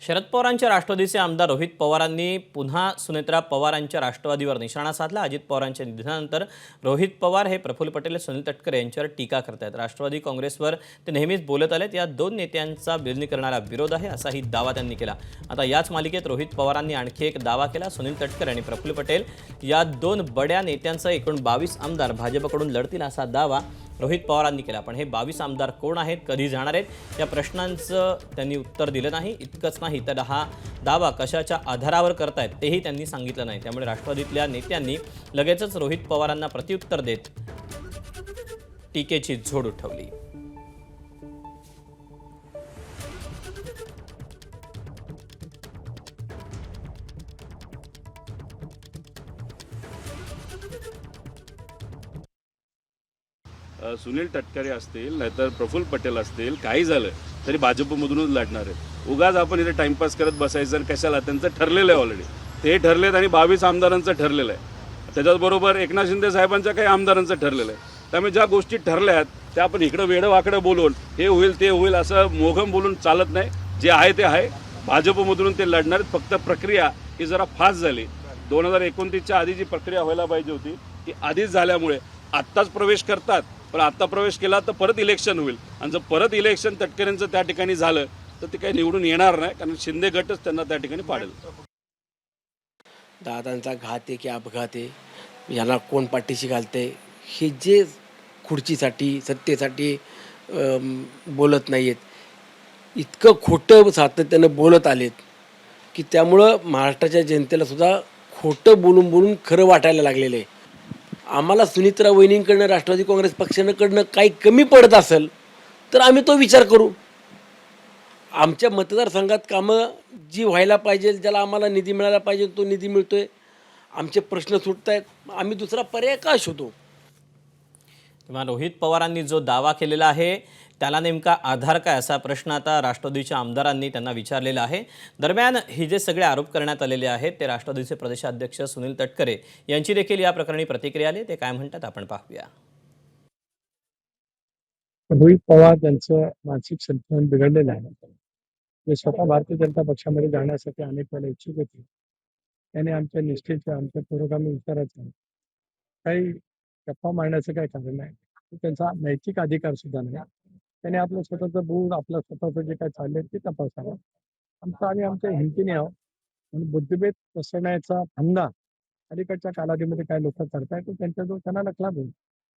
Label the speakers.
Speaker 1: शरद पवारांच्या राष्ट्रवादीचे आमदार रोहित पवारांनी पुन्हा सुनेत्रा पवारांच्या राष्ट्रवादीवर निशाणा साधला। अजित पवारांच्या निधनानंतर रोहित पवार हे प्रफुल्ल पटेल, सुनील तटकरे यांच्यावर टीका करतात। राष्ट्रवादी काँग्रेसवर ते नेहमीच बोलत आलेत। या दोन नेत्यांचा विलीनीकरणाला विरोध आहे असाही दावा त्यांनी केला। आता याच मालिकेत रोहित पवारांनी आणखी एक दावा केला। सुनील तटकरे आणि प्रफुल्ल पटेल या दोन बड्या नेत्यांसह एकूण 22 आमदार भाजपकडून लढतील असा दावा रोहित पवारांनी केला। पण हे 22 आमदार कोण आहेत, कधी जाणार आहेत, या प्रश्नांचं त्यांनी उत्तर दिलं नाही। इतकंच नाही तर हा दावा कशाच्या आधारावर करतायत तेही त्यांनी सांगितलं नाही। त्यामुळे राष्ट्रवादीतल्या नेत्यांनी लगेचच रोहित पवारांना प्रत्युत्तर देत टीकेची झोड उठवली।
Speaker 2: सुनील तटकरे असतील नाहीतर प्रफुल्ल पटेल असतील, काही झालं तरी भाजपमधूनच लढणार आहेत। उगाच आपण इथे टाइमपास करत बसायचं कशाला? त्यांचं ठरलेलं आहे ऑलरेडी, ते ठरलेत आणि 22 आमदारांचं ठरलेलं आहे। त्याच्याचबरोबर एकनाथ शिंदे साहेबांच्या काही आमदारांचं ठरलेलं आहे। त्यामुळे ज्या गोष्टी ठरल्यात त्या आपण इकडं वेडं वाकडं बोलून हे होईल ते होईल असं मोघम बोलून चालत नाही। जे आहे ते आहे, भाजपमधून ते लढणार आहेत। फक्त प्रक्रिया ही जरा फास्ट झाली। 2029च्या आधी जी प्रक्रिया व्हायला पाहिजे होती ती आधीच झाल्यामुळे आत्ताच प्रवेश करतात, पण आत्ता प्रवेश केला तर परत इलेक्शन होईल आणि जर परत इलेक्शन तटकरेंचं त्या ठिकाणी झालं तर ते काही निवडून येणार नाही, कारण शिंदे गटच त्यांना त्या ठिकाणी पाडेल।
Speaker 3: दादांचा घात आहे की अपघात आहे, याला कोण पाठीशी घालते, हे जे खुर्चीसाठी सत्तेसाठी बोलत नाही आहेत, इतकं खोटं सातत्यानं बोलत आलेत की त्यामुळं महाराष्ट्राच्या जनतेला सुद्धा खोटं बोलून बोलून खरं वाटायला लागलेलं आहे। आम्हाला सुनित्रा वहिनींकडनं राष्ट्रवादी काँग्रेस पक्षाकडनं काही कमी पडत असेल तर आम्ही तो विचार करू। आमच्या मतदारसंघात कामं जी व्हायला पाहिजे, ज्याला आम्हाला निधी मिळायला पाहिजे तो निधी मिळतोय, आमचे प्रश्न सुटत आहेत, आम्ही दुसरा पर्याय का शोधू?
Speaker 1: तेव्हा रोहित पवारांनी जो दावा केलेला आहे त्याला नेमका आधार काय असा प्रश्न आता राष्ट्रवादीच्या आमदारांनी त्यांना विचारलेला आहे। दरम्यान हे जे सगळे आरोप करण्यात आलेले आहेत ते राष्ट्रवादीचे प्रदेशाध्यक्ष सुनील तटकरे यांची देखील या प्रकरणी प्रतिक्रिया आली। ते काय म्हणतात आपण पाहूया।
Speaker 4: रोहित पवार यांचं मानसिक संतुलन बिघडलेलं आहे। ते स्वतः भारतीय जनता पक्षामध्ये जाण्यासाठी अनेक वेळा इच्छुक होते। त्याने आमच्या निष्ठेचं, आमच्या पुरोगामी विचाराचं काही गप्पा मारण्याचं काही कारण नाही। तो त्यांचा नैतिक अधिकार सुद्धा नाही। त्याने आपलं स्वतःचं बूड, आपलं स्वतःचं जे काही चाललंय ते तपासावं। आमचं आम्ही आमच्या हिमतीने आहोत आणि बुद्धिभेद पसरण्याचा फंदा अलीकडच्या कालावधीमध्ये काही लोक करतायत, तो त्यांच्याजवळ त्यांना लक्षात होईल।